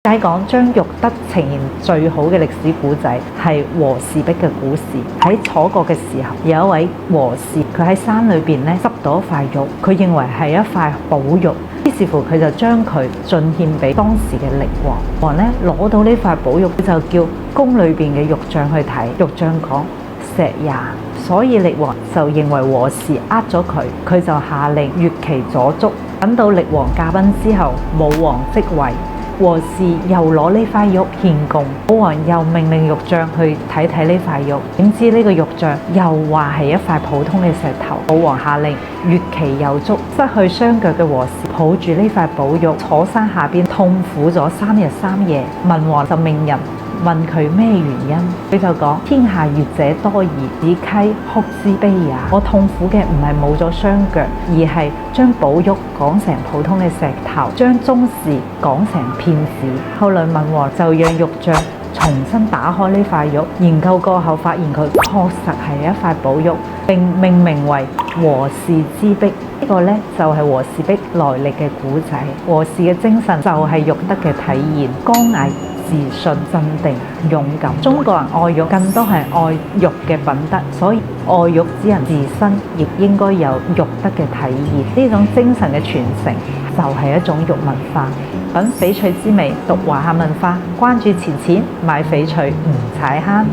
齋講將玉德呈現最好嘅歷史古仔係和氏璧嘅故事。喺楚國嘅時候，有一位和氏，佢喺山裏邊咧執到一塊玉，佢認為係一塊寶玉，於是乎佢就將佢進獻俾當時嘅力王。王咧攞到呢塊寶玉，就叫宮裏邊嘅玉匠去睇，玉匠講石也，所以力王就認為和氏呃咗佢，佢就下令越其左足。等到力王駕崩之後，武王即位。和氏又攞呢塊玉獻貢，武王又命令玉匠去睇睇呢塊玉，點知呢個玉匠又話係一塊普通嘅石頭。武王下令越其右足，失去雙腳嘅和氏抱住呢塊寶玉坐山下邊痛苦咗3日3夜。文王就命人問佢咩原因，佢就講：天下月者多矣，子溪哭之悲也。我痛苦嘅唔係冇咗雙腳，而係將寶玉講成普通嘅石頭，將宗室講成騙子。後來文王就讓玉匠重新打開呢塊玉，研究過後發現佢確實係一塊寶玉，並命名為和氏之璧。呢個呢，就係和氏璧來歷嘅古仔。和氏嘅精神就係玉德嘅體現，剛毅、自信、鎮定、勇敢。中國人愛玉更多係愛玉嘅品德，所以愛玉之人自身亦應該有玉德嘅體現。呢種精神嘅傳承就係一種玉文化。品翡翠之美，讀華夏文化，關注錢錢，買翡翠唔踩坑。